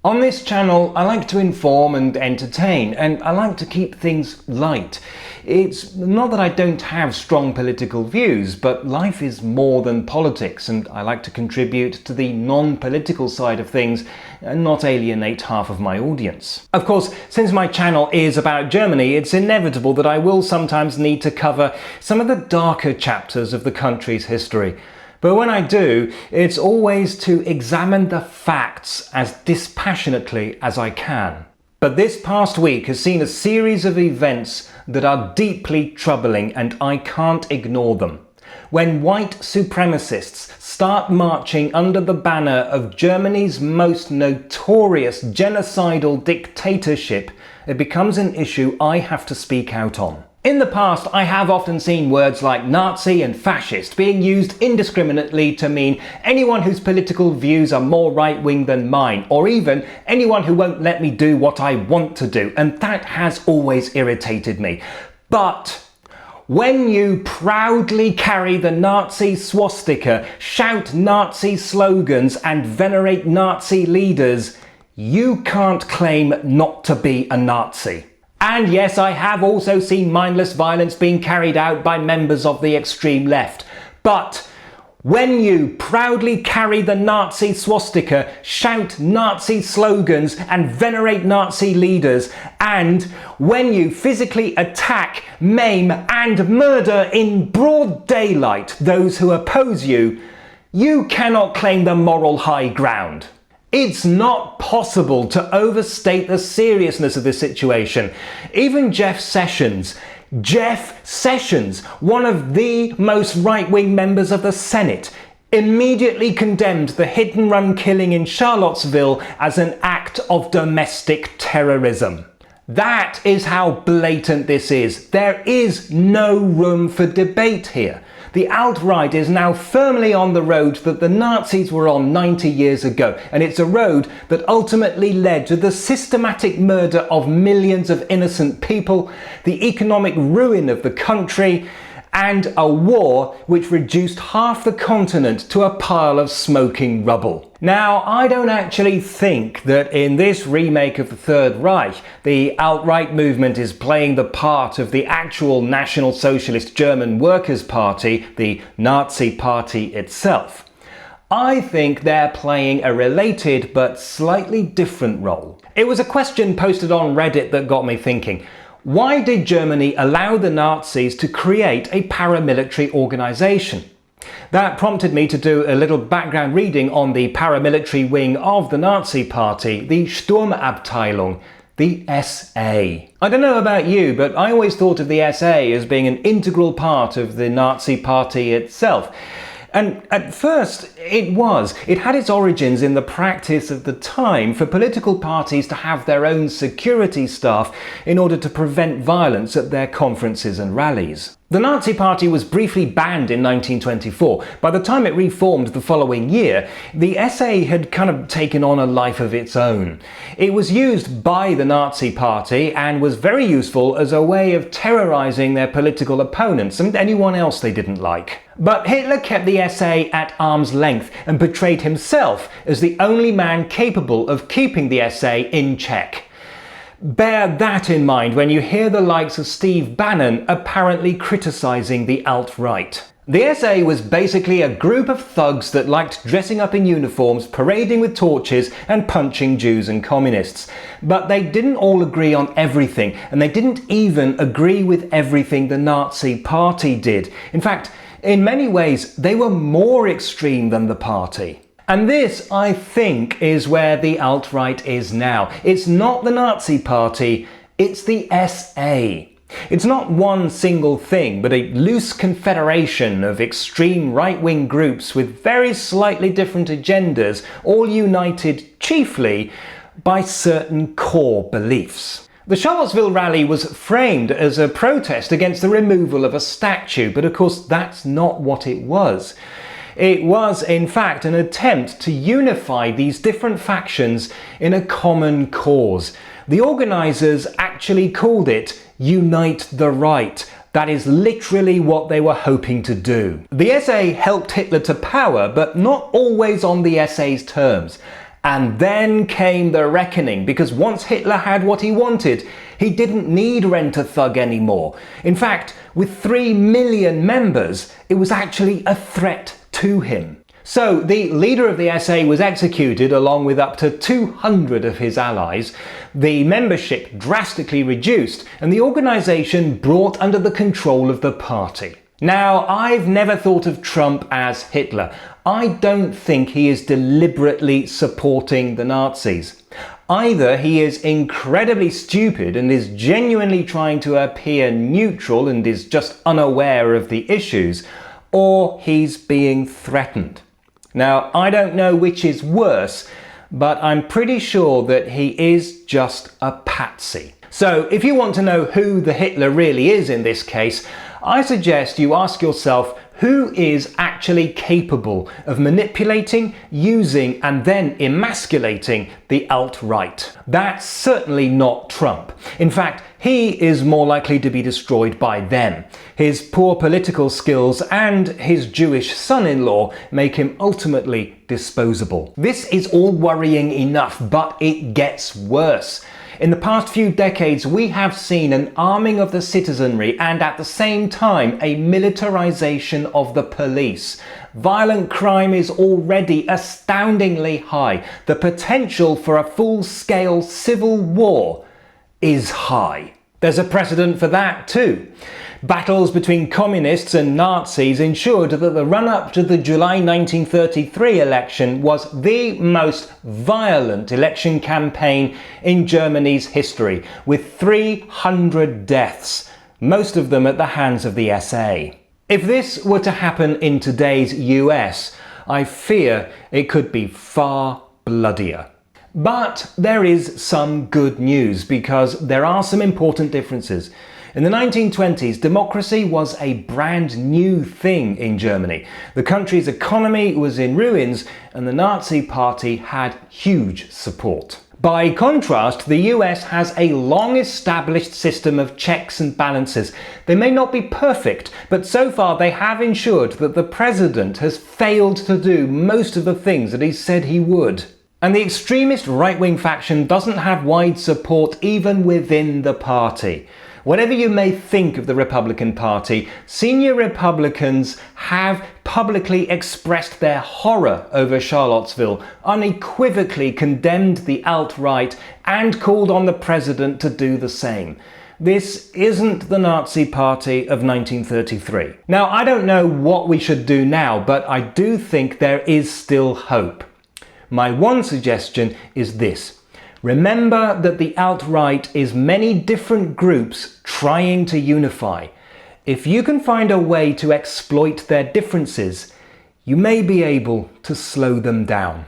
On this channel, I like to inform and entertain, and I like to keep things light. It's not that I don't have strong political views, but life is more than politics, and I like to contribute to the non-political side of things and not alienate half of my audience. Of course, since my channel is about Germany, it's inevitable that I will sometimes need to cover some of the darker chapters of the country's history. But when I do, it's always to examine the facts as dispassionately as I can. But this past week has seen a series of events that are deeply troubling, and I can't ignore them. When white supremacists start marching under the banner of Germany's most notorious genocidal dictatorship, it becomes an issue I have to speak out on. In the past, I have often seen words like Nazi and fascist being used indiscriminately to mean anyone whose political views are more right-wing than mine, or even anyone who won't let me do what I want to do, and that has always irritated me. But when you proudly carry the Nazi swastika, shout Nazi slogans and venerate Nazi leaders, you can't claim not to be a Nazi. And yes, I have also seen mindless violence being carried out by members of the extreme left. But when you proudly carry the Nazi swastika, shout Nazi slogans and venerate Nazi leaders, and when you physically attack, maim and murder in broad daylight those who oppose you, you cannot claim the moral high ground. It's not possible to overstate the seriousness of this situation. Even Jeff Sessions, one of the most right-wing members of the Senate, immediately condemned the hit-and-run killing in Charlottesville as an act of domestic terrorism. That is how blatant this is. There is no room for debate here. The alt-right is now firmly on the road that the Nazis were on 90 years ago, and it's a road that ultimately led to the systematic murder of millions of innocent people, the economic ruin of the country, and a war which reduced half the continent to a pile of smoking rubble. Now, I don't actually think that in this remake of the Third Reich, the alt-right movement is playing the part of the actual National Socialist German Workers' Party, the Nazi Party itself. I think they're playing a related but slightly different role. It was a question posted on Reddit that got me thinking. Why did Germany allow the Nazis to create a paramilitary organisation? That prompted me to do a little background reading on the paramilitary wing of the Nazi Party, the Sturmabteilung, the SA. I don't know about you, but I always thought of the SA as being an integral part of the Nazi Party itself. And at first, it was. It had its origins in the practice of the time for political parties to have their own security staff in order to prevent violence at their conferences and rallies. The Nazi Party was briefly banned in 1924. By the time it reformed the following year, the SA had kind of taken on a life of its own. It was used by the Nazi Party and was very useful as a way of terrorizing their political opponents and anyone else they didn't like. But Hitler kept the SA at arm's length and portrayed himself as the only man capable of keeping the SA in check. Bear that in mind when you hear the likes of Steve Bannon apparently criticising the alt-right. The SA was basically a group of thugs that liked dressing up in uniforms, parading with torches and punching Jews and communists. But they didn't all agree on everything, and they didn't even agree with everything the Nazi Party did. In fact, in many ways, they were more extreme than the party. And this, I think, is where the alt-right is now. It's not the Nazi Party, it's the SA. It's not one single thing, but a loose confederation of extreme right-wing groups with very slightly different agendas, all united chiefly by certain core beliefs. The Charlottesville rally was framed as a protest against the removal of a statue, but of course that's not what it was. It was, in fact, an attempt to unify these different factions in a common cause. The organisers actually called it Unite the Right. That is literally what they were hoping to do. The SA helped Hitler to power, but not always on the SA's terms. And then came the reckoning, because once Hitler had what he wanted, he didn't need Rent a Thug anymore. In fact, with 3 million members, it was actually a threat to him. So the leader of the SA was executed along with up to 200 of his allies, the membership drastically reduced, and the organisation brought under the control of the party. Now, I've never thought of Trump as Hitler. I don't think he is deliberately supporting the Nazis. Either he is incredibly stupid and is genuinely trying to appear neutral and is just unaware of the issues, or he's being threatened. Now, I don't know which is worse, but I'm pretty sure that he is just a patsy. So if you want to know who the Hitler really is in this case, I suggest you ask yourself who is actually capable of manipulating, using and then emasculating the alt-right. That's certainly not Trump. In fact, he is more likely to be destroyed by them. His poor political skills and his Jewish son-in-law make him ultimately disposable. This is all worrying enough, but it gets worse. In the past few decades, we have seen an arming of the citizenry and at the same time a militarization of the police. Violent crime is already astoundingly high. The potential for a full-scale civil war is high. There's a precedent for that too. Battles between communists and Nazis ensured that the run-up to the July 1933 election was the most violent election campaign in Germany's history, with 300 deaths, most of them at the hands of the SA. If this were to happen in today's US, I fear it could be far bloodier. But there is some good news, because there are some important differences. In the 1920s, democracy was a brand new thing in Germany. The country's economy was in ruins and the Nazi Party had huge support. By contrast, the US has a long-established system of checks and balances. They may not be perfect, but so far they have ensured that the president has failed to do most of the things that he said he would. And the extremist right-wing faction doesn't have wide support even within the party. Whatever you may think of the Republican Party, senior Republicans have publicly expressed their horror over Charlottesville, unequivocally condemned the alt-right, and called on the president to do the same. This isn't the Nazi Party of 1933. Now, I don't know what we should do now, but I do think there is still hope. My one suggestion is this. Remember that the alt-right is many different groups trying to unify. If you can find a way to exploit their differences, you may be able to slow them down.